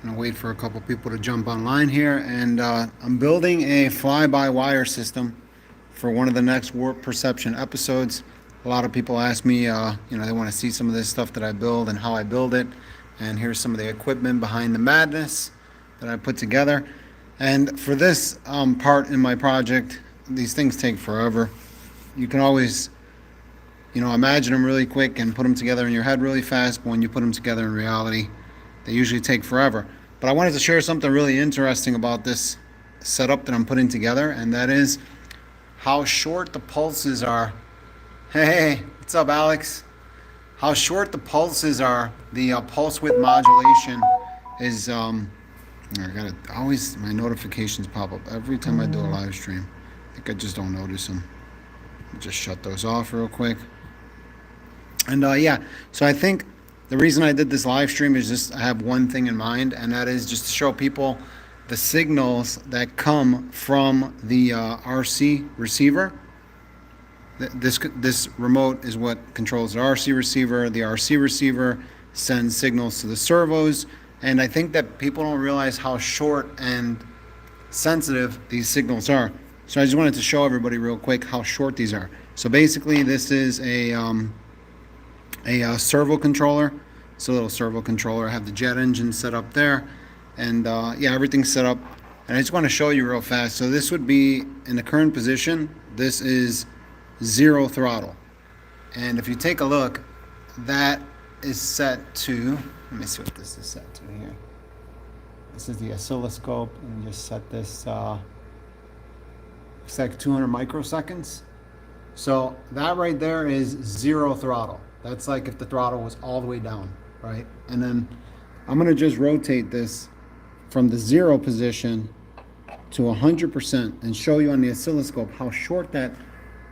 I'm gonna wait for a couple people to jump online here, and I'm building a fly-by-wire system for one of the next warp perception episodes. A lot of people ask me, they want to see some of this stuff that I build and how I build it. And here's some of the equipment behind the madness that I put together. And for this part in my project, these things take forever. You can always, imagine them really quick and put them together in your head really fast, but when you put them together in reality, they usually take forever. But I wanted to share something really interesting about this setup that I'm putting together, and that is how short the pulses are. Hey, what's up, Alex? How short the pulses are. The pulse width modulation is. I gotta always my notifications pop up every time I do a live stream. I think I just don't notice them. Just shut those off real quick. And so I think the reason I did this live stream is just I have one thing in mind, and that is just to show people the signals that come from the RC receiver. This remote is what controls the RC receiver. The RC receiver sends signals to the servos, and I think that people don't realize how short and sensitive these signals are. So I just wanted to show everybody real quick how short these are. So basically, this is a servo controller. It's a little servo controller. I have the jet engine set up there, and everything's set up. And I just want to show you real fast. So this would be in the current position. This is 0 throttle, and if you take a look, that is set to. Let me see what this is set to here. This is the oscilloscope, and just set this. It's like 200 microseconds. So that right there is 0 throttle. That's like if the throttle was all the way down, right? And then I'm gonna just rotate this from the 0 position to 100% and show you on the oscilloscope how short that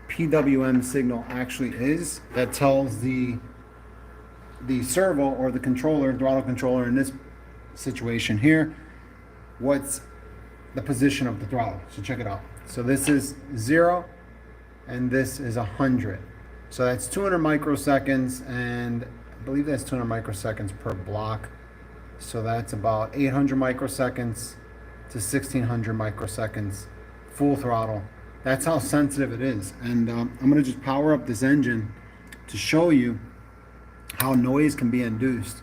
PWM signal actually is. That tells the servo or the controller, throttle controller in this situation here, what's the position of the throttle. So check it out. So this is 0 and this is 100. So that's 200 microseconds, and I believe that's 200 microseconds per block. So that's about 800 microseconds to 1600 microseconds full throttle. That's how sensitive it is. And I'm going to just power up this engine to show you how noise can be induced.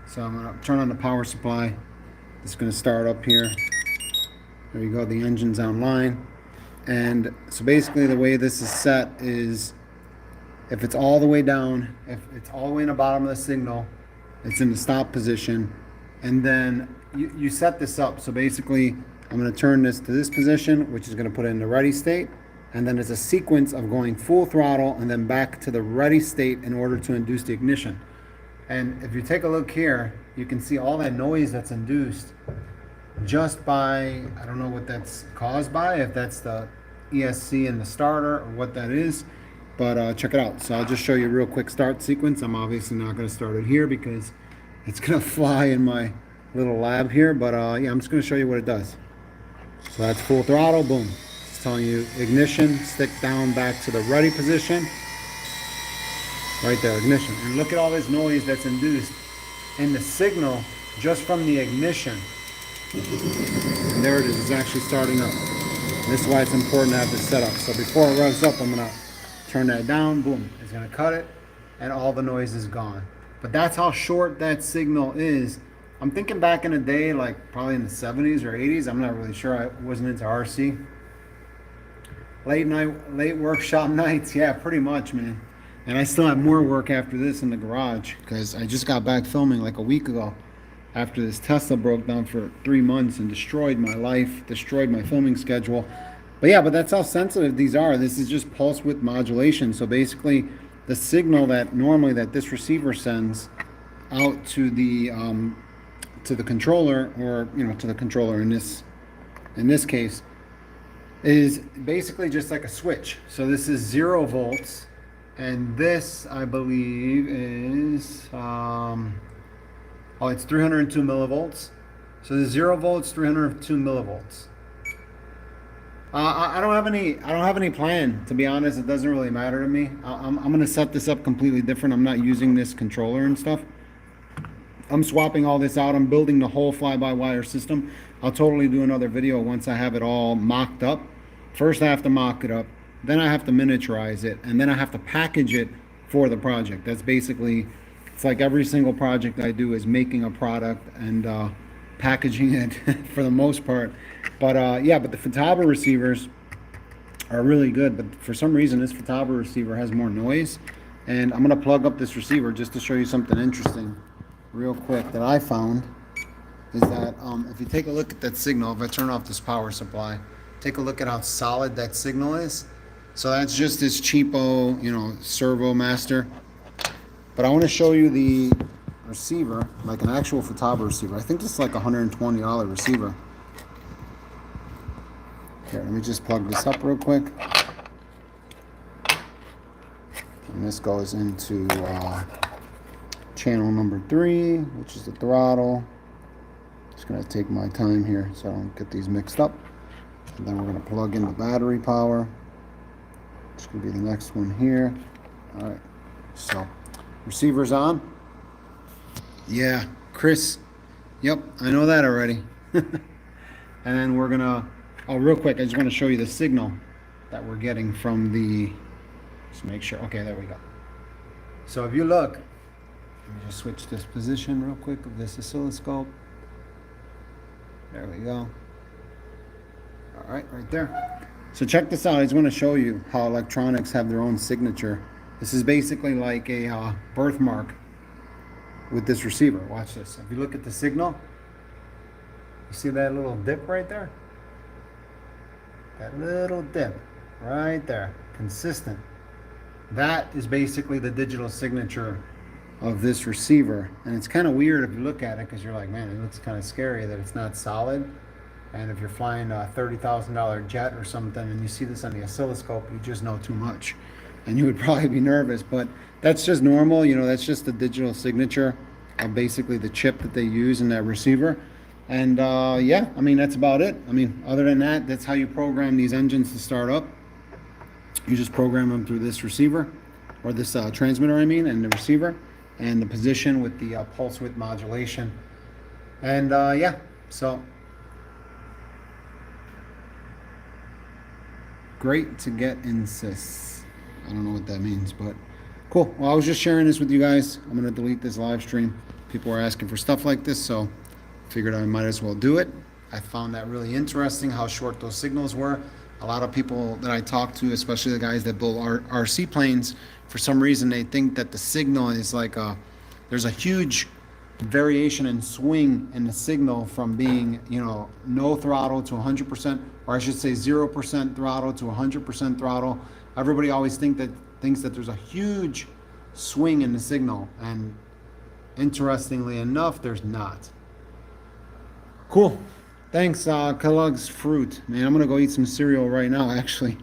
So I'm going to turn on the power supply. It's going to start up here. There you go, the engine's online. And so basically the way this is set is if it's all the way down, if it's all the way in the bottom of the signal, it's in the stop position. And then you set this up. So basically I'm going to turn this to this position, which is going to put it in the ready state. And then it's a sequence of going full throttle and then back to the ready state in order to induce the ignition. And if you take a look here, you can see all that noise that's induced just by, I don't know what that's caused by, if that's the ESC in the starter or what that is. But check it out. So I'll just show you a real quick start sequence. I'm obviously not going to start it here because it's going to fly in my little lab here. But I'm just going to show you what it does. So that's full throttle, boom. It's telling you ignition, stick down back to the ready position. Right there, ignition. And look at all this noise that's induced in the signal just from the ignition. And there it is, it's actually starting up. And this is why it's important to have this set up. So before it revs up, I'm gonna turn that down, boom. It's gonna cut it, and all the noise is gone. But that's how short that signal is. I'm thinking back in the day, like probably in the 70s or 80s. I'm not really sure. I wasn't into RC. Late workshop nights. Yeah, pretty much, man. And I still have more work after this in the garage because I just got back filming like a week ago after this Tesla broke down for 3 months and destroyed my life, destroyed my filming schedule. But that's how sensitive these are. This is just pulse width modulation. So basically the signal that normally that this receiver sends out to the controller, or to the controller in this case, is basically just like a switch. So this is 0 volts, and this I believe is it's 302 millivolts. So the 0 volts, 302 millivolts. I don't have any plan, to be honest. It doesn't really matter to me. I'm gonna set this up completely different. I'm not using this controller and stuff. I'm swapping all this out. I'm building the whole fly-by-wire system. I'll totally do another video once I have it all mocked up. First I have to mock it up, then I have to miniaturize it, and then I have to package it for the project. That's basically, it's like every single project I do is making a product and packaging it for the most part. But yeah, but the Futaba receivers are really good, but for some reason this Futaba receiver has more noise. And I'm gonna plug up this receiver just to show you something interesting real quick that I found. Is that if you take a look at that signal, if I turn off this power supply, take a look at how solid that signal is. So that's just this cheapo, you know, servo master. But I want to show you the receiver, like an actual Futaba receiver. I think this is like a $120 receiver. Here, let me just plug this up real quick. And this goes into channel number 3, which is the throttle. Just gonna take my time here so I don't get these mixed up. And then we're gonna plug in the battery power. It's gonna be the next one here. All right, so receiver's on. Yeah, Chris. Yep, I know that already. And then we're gonna, oh, real quick, I just want to show you the signal that we're getting from the, just make sure, okay, there we go. So if you look, let me just switch this position real quick of this oscilloscope. There we go. All right, right there. So check this out. I just want to show you how electronics have their own signature. This is basically like a birthmark with this receiver. Watch this. If you look at the signal, you see that little dip right there? That little dip right there, consistent. That is basically the digital signature of this receiver. And it's kind of weird if you look at it, because you're like, man, it looks kind of scary that it's not solid. And if you're flying a $30,000 jet or something and you see this on the oscilloscope, you just know too much. And you would probably be nervous, but that's just normal. You know, that's just the digital signature of basically the chip that they use in that receiver. And yeah, I mean, that's about it. I mean, other than that, that's how you program these engines to start up. You just program them through this receiver, or this transmitter, I mean, and the receiver, and the position with the pulse width modulation. And yeah, so great to get insists. I don't know what that means, but cool. Well, I was just sharing this with you guys. I'm going to delete this live stream. People are asking for stuff like this, so figured I might as well do it. I found that really interesting how short those signals were. A lot of people that I talk to, especially the guys that build RC planes, for some reason they think that the signal is like there's a huge variation and swing in the signal from being, you know, no throttle to 100%, or I should say 0% throttle to 100% throttle. Everybody always thinks that there's a huge swing in the signal, and interestingly enough, there's not. Cool. Thanks, Kellogg's Fruit. Man, I'm going to go eat some cereal right now, actually.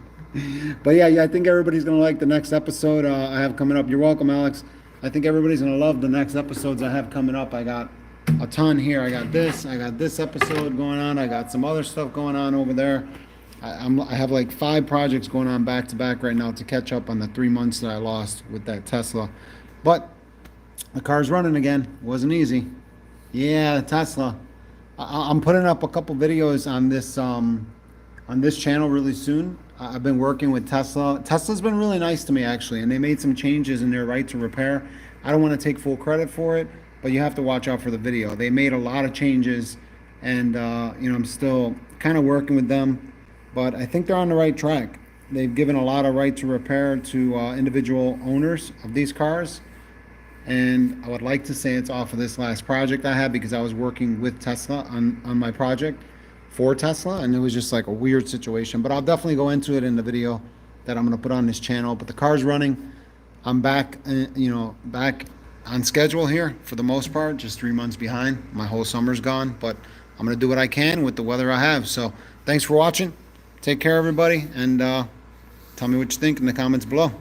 But yeah, I think everybody's going to like the next episode I have coming up. You're welcome, Alex. I think everybody's going to love the next episodes I have coming up. I got a ton here. I got this episode going on. I got some other stuff going on over there. I have like 5 projects going on back to back right now to catch up on the 3 months that I lost with that Tesla. But the car's running again. Wasn't easy. Yeah, Tesla. I'm putting up a couple videos on this channel really soon. I've been working with Tesla. Tesla's been really nice to me, actually, and they made some changes in their right to repair. I don't want to take full credit for it, but you have to watch out for the video. They made a lot of changes, and you know, I'm still kind of working with them, but I think they're on the right track. They've given a lot of right to repair to individual owners of these cars. And I would like to say it's off of this last project I had, because I was working with Tesla on my project for Tesla, and it was just like a weird situation. But I'll definitely go into it in the video that I'm going to put on this channel. But the car's running. I'm back, you know, back on schedule here for the most part, just 3 months behind. My whole summer's gone, but I'm going to do what I can with the weather I have. So thanks for watching. Take care, everybody, and tell me what you think in the comments below.